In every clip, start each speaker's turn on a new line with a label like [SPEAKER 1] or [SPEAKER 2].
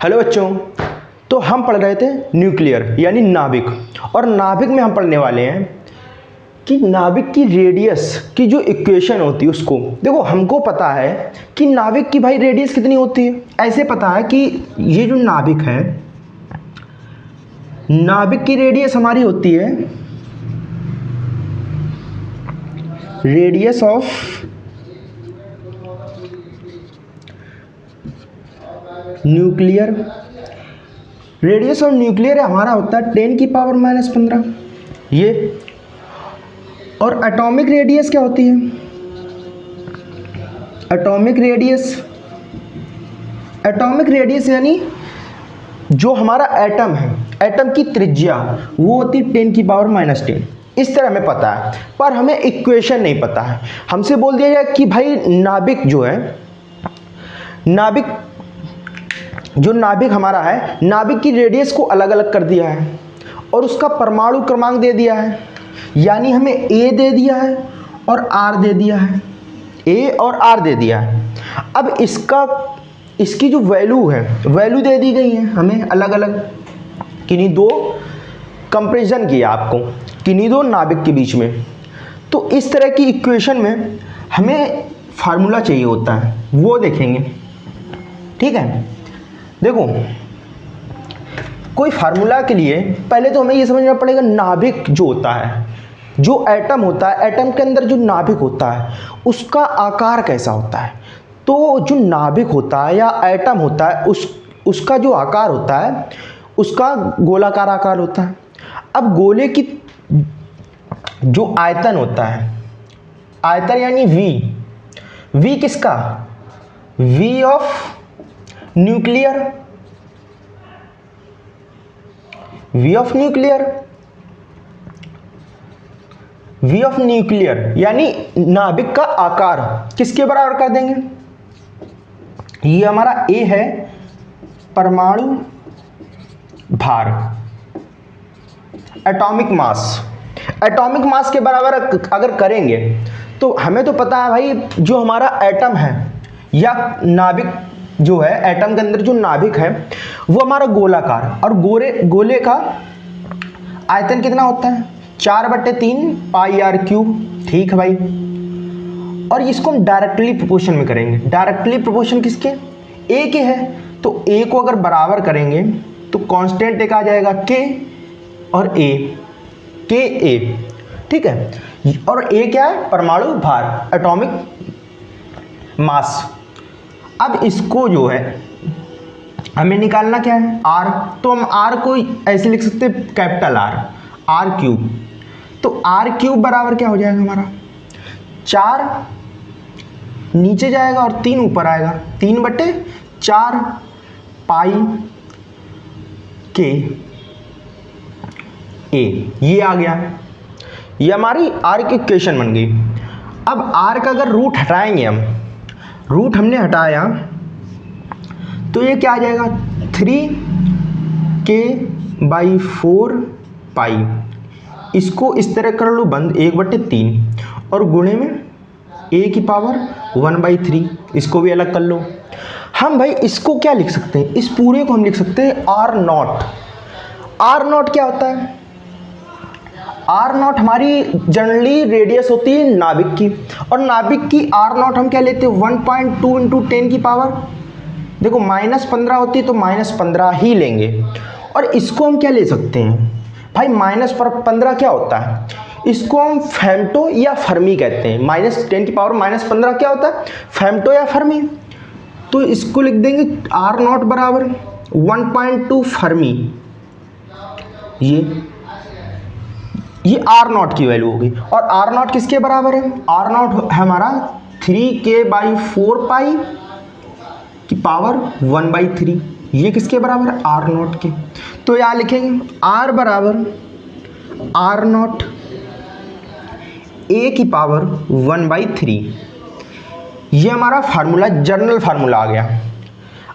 [SPEAKER 1] Hello बच्चों, तो हम पढ़ रहे थे न्यूक्लियर यानी नाभिक। और नाभिक में हम पढ़ने वाले हैं कि नाभिक की रेडियस की जो इक्वेशन होती है उसको देखो। हमको पता है कि नाभिक की भाई रेडियस कितनी होती है। ऐसे पता है कि ये जो नाभिक है, नाभिक की रेडियस हमारी होती है radius of nuclear. Radius of nuclear हमारा होता है 10⁻⁻15 ये। और एटॉमिक रेडियस क्या होती है? एटॉमिक रेडियस यानी जो हमारा एटम है, एटम की त्रिज्या वो होती है 10⁻⁻10। इस तरह हमें पता है, पर हमें इक्वेशन नहीं पता है। हमसे बोल दिया जाए कि भाई नाभिक जो है, नाभिक हमारा है, नाभिक की रेडियस को अलग अलग कर दिया है और उसका परमाणु क्रमांक दे दिया है। यानी हमें ए दे दिया है और आर दे दिया है, ए और आर दे दिया है। अब इसकी जो वैल्यू है, वैल्यू दे दी गई है हमें अलग अलग। किन्हीं दो कंपैरिजन किया आपको, किन्हीं दो नाभिक के बीच में। तो इस तरह की इक्वेशन में हमें फार्मूला चाहिए होता है, वो देखेंगे। ठीक है, देखो कोई फार्मूला के लिए पहले तो हमें ये समझना पड़ेगा नाभिक जो होता है, जो एटम होता है, एटम के अंदर जो नाभिक होता है उसका आकार कैसा होता है। तो जो नाभिक होता है या एटम होता है उसका जो आकार होता है उसका गोलाकार आकार होता है। अब गोले की जो आयतन होता है, आयतन यानी वी किसका? V of nuclear, V of nuclear यानी नाभिक का आकार किसके बराबर कर देंगे? ये हमारा ए है परमाणु भार, एटॉमिक मास के बराबर अगर करेंगे तो हमें तो पता है भाई जो हमारा एटम है या नाभिक जो है, एटम के अंदर जो नाभिक है वो हमारा गोलाकार, और गोले का आयतन कितना होता है? 4/3 πr³। ठीक है भाई। और इसको हम डायरेक्टली प्रोपोर्शन में करेंगे। डायरेक्टली प्रोपोर्शन किसके? ए के है। तो ए को अगर बराबर करेंगे तो कांस्टेंट एक आ जाएगा के और ए, के ए। ठीक है, और ए क्या है? परमाणु भार, एटॉमिक मास। अब इसको जो है हमें निकालना क्या है? आर। तो हम आर को ऐसे लिख सकते हैं कैपिटल R³ तो R³ बराबर क्या हो जाएगा हमारा? 4 नीचे जाएगा और 3 ऊपर आएगा, 3/4 पाई के ए। ये आ गया, ये हमारी आर की इक्वेशन बन गई। अब आर का अगर रूट हटाएंगे हम, रूट हमने हटाया तो ये क्या आ जाएगा? 3k/4 पाई। इसको इस तरह कर लो बंद, 1/3 और गुणे में a⁻⁻⁴। इसको भी अलग कर लो। हम भाई इसको क्या लिख सकते हैं? इस पूरे को हम लिख सकते हैं R0। R0 क्या होता है? R0 हमारी जनरली रेडियस होती है नाभिक की, और नाभिक की R0 हम क्या लेते हैं? 1.2 × 10 की पावर, देखो -15 होती है तो -15 ही लेंगे। और इसको हम क्या ले सकते हैं भाई? -15 क्या होता है? इसको हम फेम्टो या फर्मी कहते हैं। -10 की पावर -15 क्या होता है? फेम्टो या फर्मी। तो इसको लिख देंगे R0 बराबर 1.2 फर्मी। ये R0 की वैल्यू होगी। और R0 किसके बराबर है? R0 है हमारा 3k/4 पाई की पावर 1/3। ये किसके बराबर है? R0 के। तो यहाँ लिखेंगे R बराबर R0 a की पावर 1/3। ये हमारा फार्मूला, जनरल फार्मूला आ गया।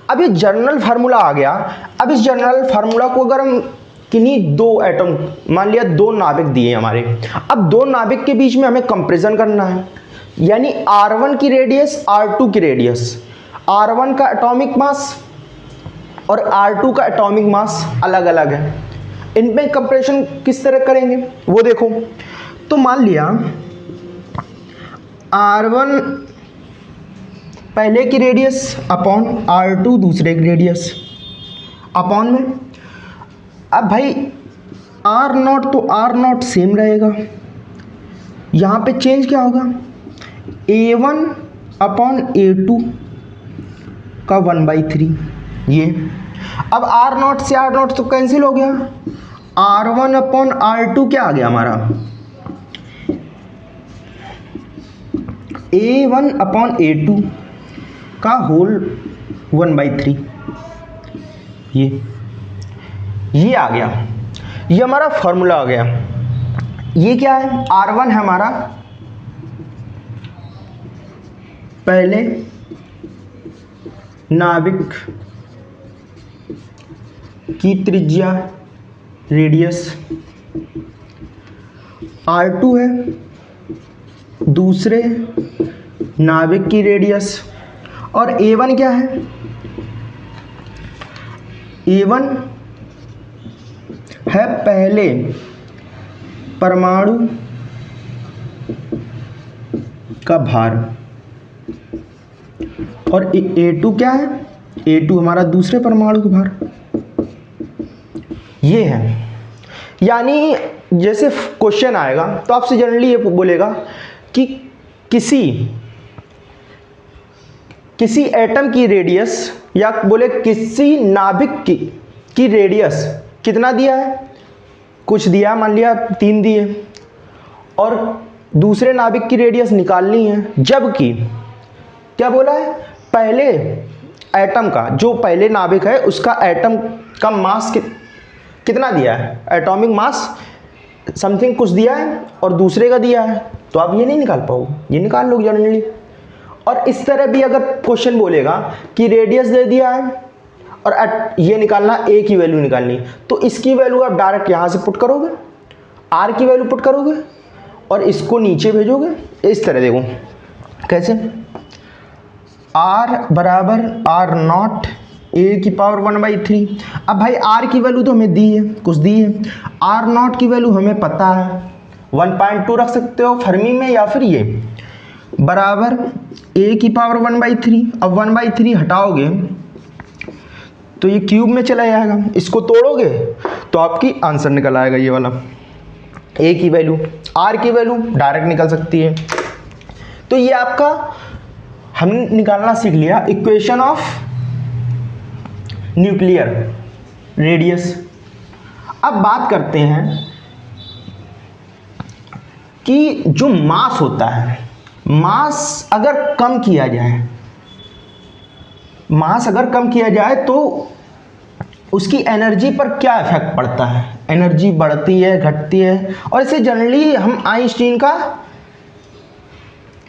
[SPEAKER 1] अब ये जनरल फार्मूला आ गया। अब इस जनरल फार्मूला को अगर हम किन्हीं दो एटम, मान लिया 2 नाभिक दिए हमारे, अब 2 नाभिक के बीच में हमें कंपैरिजन करना है। यानी R1 की रेडियस, R2 की रेडियस, R1 का एटॉमिक मास और R2 का एटॉमिक मास अलग अलग है। इनमें कंपैरिजन किस तरह करेंगे वो देखो। तो मान लिया R1 पहले की रेडियस अपॉन R2 दूसरे की रेडियस अपॉन में। अब भाई R0 तो R0 सेम रहेगा, यहाँ पे चेंज क्या होगा, A1 अपॉन A2 का 1/3 ये। अब R0 से R0 तो कैंसिल हो गया, R1 अपॉन R2 क्या आ गया हमारा, A1 अपॉन A2 का होल 1/3 ये आ गया। ये हमारा फॉर्मूला आ गया। ये क्या है, R1 है हमारा पहले नाभिक की त्रिज्या रेडियस, R2 है दूसरे नाभिक की रेडियस, और A1 क्या है, A1 है पहले परमाणु का भार, और A2 क्या है, A2 हमारा दूसरे परमाणु का भार। ये है, यानी जैसे क्वेश्चन आएगा तो आपसे जनरली ये बोलेगा कि किसी एटम की रेडियस या बोले किसी नाभिक की रेडियस कितना दिया है, कुछ दिया, मान लिया 3 दिए, और दूसरे नाभिक की रेडियस निकालनी है, जबकि क्या बोला है, पहले एटम का जो पहले नाभिक है उसका एटम का मास कितना दिया है, एटॉमिक मास समथिंग कुछ दिया है और दूसरे का दिया है, तो आप ये नहीं निकाल पाओगे, ये निकाल लोगे जनरली। और इस तरह भी अगर क्वेश्चन बोलेगा कि रेडियस दे दिया है और ये निकालना, ए की वैल्यू निकालनी, तो इसकी वैल्यू आप डायरेक्ट यहाँ से पुट करोगे, आर की वैल्यू पुट करोगे और इसको नीचे भेजोगे। इस तरह देखो कैसे, आर बराबर R0 ए की पावर 1/3। अब भाई आर की वैल्यू तो हमें दी है, कुछ दी है, R0 की वैल्यू हमें पता है 1.2 रख सकते हो फर्मी में, या फिर ये बराबर ए की पावर 1/3। अब 1/3 हटाओगे तो ये क्यूब में चला जाएगा, इसको तोड़ोगे तो आपकी आंसर निकल आएगा ये वाला। ए की वैल्यू, आर की वैल्यू डायरेक्ट निकल सकती है। तो ये आपका हमने निकालना सीख लिया इक्वेशन ऑफ न्यूक्लियर रेडियस। अब बात करते हैं कि जो मास होता है, मास अगर कम किया जाए, मास अगर कम किया जाए तो उसकी एनर्जी पर क्या इफेक्ट पड़ता है, एनर्जी बढ़ती है घटती है, और इसे जनरली हम आइंस्टीन का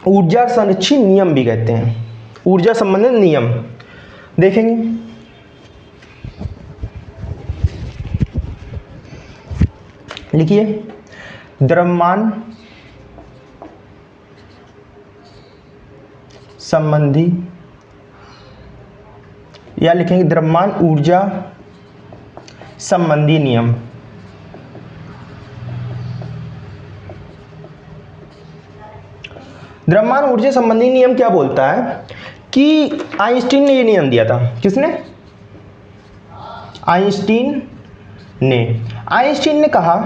[SPEAKER 1] ऊर्जा संरक्षण नियम भी कहते हैं, ऊर्जा संबंधित नियम देखेंगे। लिखिए, द्रव्यमान संबंधी, या लिखेंगे द्रव्यमान ऊर्जा संबंधी नियम। द्रव्यमान ऊर्जा संबंधी नियम क्या बोलता है कि आइंस्टीन ने ये नियम दिया था। किसने? आइंस्टीन ने कहा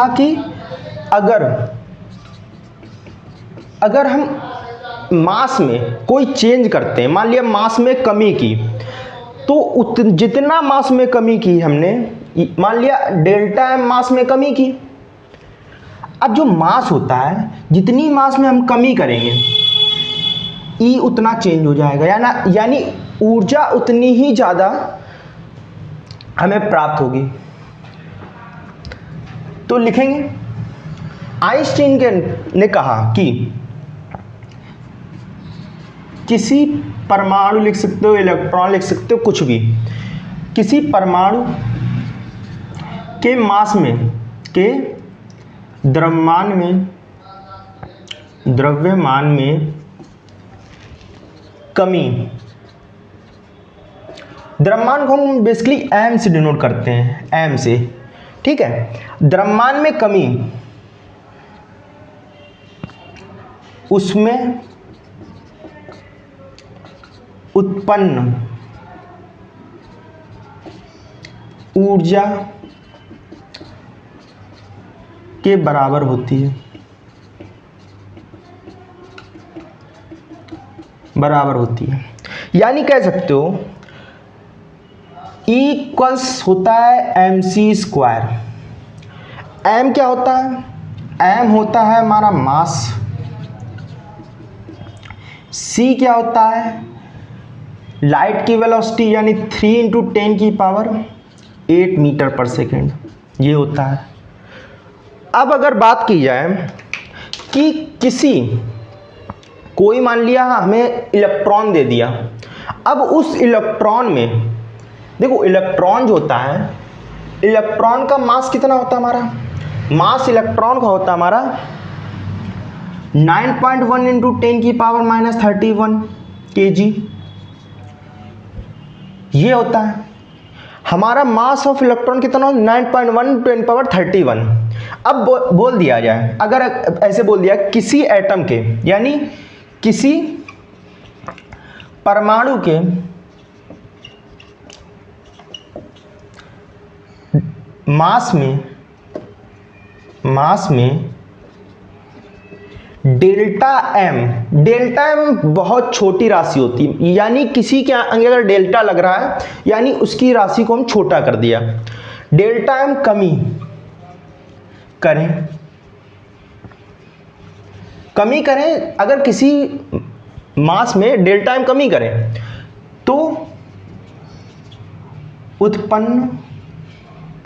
[SPEAKER 1] कि अगर हम मास में कोई चेंज करते हैं, मान लिया मास में कमी की, तो जितना मास में कमी की हमने, मान लिया डेल्टा एम मास में कमी की, अब जो मास होता है जितनी मास में हम कमी करेंगे ई उतना चेंज हो जाएगा, यानी ऊर्जा उतनी ही ज़्यादा हमें प्राप्त होगी। तो लिखेंगे, आइंस्टीन ने कहा कि किसी परमाणु, लिख सकते हो इलेक्ट्रॉन, लिख सकते हो कुछ भी, किसी परमाणु के मास में, के द्रव्यमान में कमी, द्रव्यमान को हम बेसिकली एम से डिनोट करते हैं, एम से, ठीक है। द्रव्यमान में कमी, उसमें उत्पन्न ऊर्जा के बराबर होती है, बराबर होती है। यानी कह सकते हो E इक्वल्स होता है mc²। m क्या होता है? m होता है हमारा मास। c क्या होता है? लाइट की वेलोसिटी, यानी 3 × 10⁸ मीटर पर सेकेंड, ये होता है। अब अगर बात की जाए कि कोई मान लिया हमें इलेक्ट्रॉन दे दिया, अब उस इलेक्ट्रॉन में देखो, इलेक्ट्रॉन जो होता है, इलेक्ट्रॉन का मास कितना होता है हमारा? मास इलेक्ट्रॉन का होता है हमारा 9.1 × 10⁻31 kg, ये होता है हमारा मास ऑफ इलेक्ट्रॉन। कितना? 9.1 × 10⁻31। अब बोल दिया जाए, अगर ऐसे बोल दिया किसी एटम के, यानी किसी परमाणु के मास में डेल्टा एम बहुत छोटी राशि होती है, यानी किसी के आगे अगर डेल्टा लग रहा है, यानी उसकी राशि को हम छोटा कर दिया। डेल्टा एम कमी करें, अगर किसी मास में डेल्टा एम कमी करें तो उत्पन्न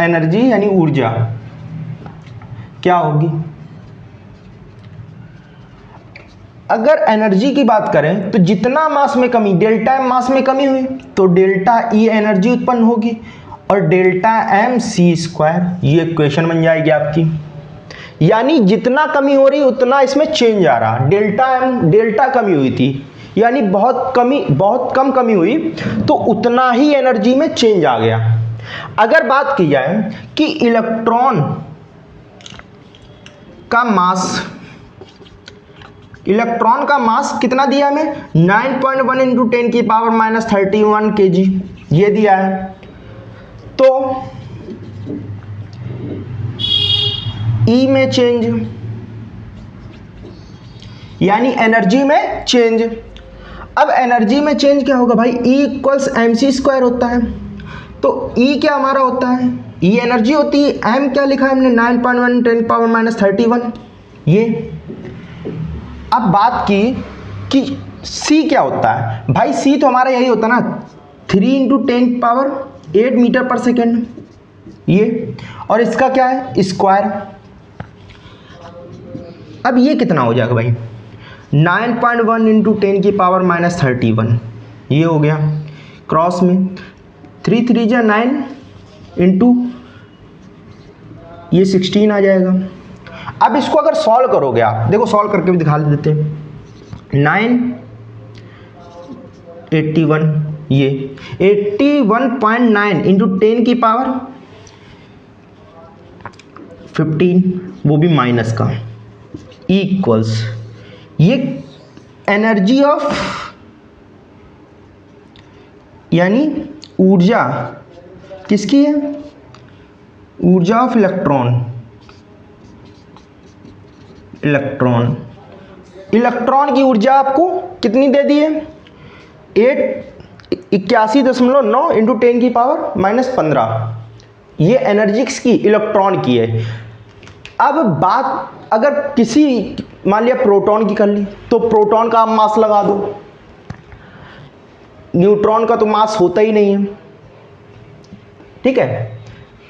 [SPEAKER 1] एनर्जी यानी ऊर्जा क्या होगी? अगर एनर्जी की बात करें तो जितना मास में कमी, डेल्टा एम मास में कमी हुई तो डेल्टा ई एनर्जी उत्पन्न होगी, और डेल्टा एम c², ये इक्वेशन बन जाएगी आपकी। यानी जितना कमी हो रही उतना इसमें चेंज आ रहा। डेल्टा कमी हुई थी, यानी बहुत कम कमी हुई, तो उतना ही एनर्जी में चेंज आ गया। अगर बात की जाए कि इलेक्ट्रॉन का मास कितना दिया हमें? 9.1 × 10⁻31 kg, ये दिया है। तो E में चेंज, यानी एनर्जी में चेंज। अब एनर्जी में चेंज क्या होगा भाई? E इक्वल्स mc² होता है। तो E क्या हमारा होता है? E एनर्जी होती है। M क्या लिखा है हमने? 9.1 × 10⁻31, ये। अब बात की कि C क्या होता है भाई? C तो हमारा यही होता है ना, 3 × 10⁸ मीटर पर सेकेंड, ये। और इसका क्या है? स्क्वायर। अब ये कितना हो जाएगा भाई? 9.1 × 10⁻31, ये हो गया। क्रॉस में 3 3 जा 9 इंटू ये 16 आ जाएगा। अब इसको अगर सॉल्व करोगे आप, देखो सॉल्व करके भी दिखा देते हैं। 981, ये 81.9 × 10⁻15, वो भी माइनस का, इक्वल्स ये एनर्जी ऑफ, यानी ऊर्जा किसकी है? ऊर्जा ऑफ इलेक्ट्रॉन की ऊर्जा आपको कितनी दे दी है? 81.9 × 10⁻15, ये एनर्जी किसकी? इलेक्ट्रॉन की है। अब बात अगर किसी मान लिया प्रोटॉन की कर ली, तो प्रोटॉन का आप मास लगा दो, न्यूट्रॉन का तो मास होता ही नहीं है, ठीक है,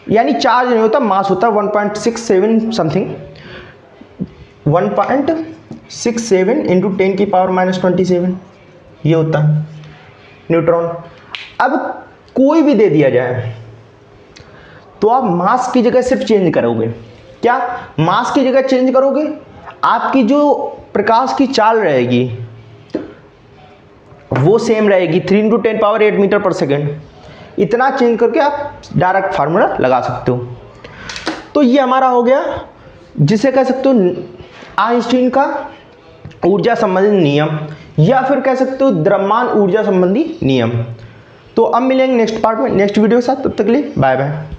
[SPEAKER 1] यानी चार्ज नहीं होता, मास होता है 1.67 समथिंग, 1.67 × 10⁻27, ये होता है न्यूट्रॉन। अब कोई भी दे दिया जाए तो आप मास की जगह सिर्फ चेंज करोगे। क्या? मास की जगह चेंज करोगे, आपकी जो प्रकाश की चाल रहेगी वो सेम रहेगी 3 × 10⁸ मीटर पर सेकेंड। इतना चेंज करके आप डायरेक्ट फार्मूला लगा सकते हो। तो ये हमारा हो गया, जिसे कह सकते हो आइंस्टीन का ऊर्जा संबंधी नियम, या फिर कह सकते हो द्रव्यमान ऊर्जा संबंधी नियम। तो अब मिलेंगे नेक्स्ट पार्ट में नेक्स्ट वीडियो के साथ, तब तक के लिए बाय बाय।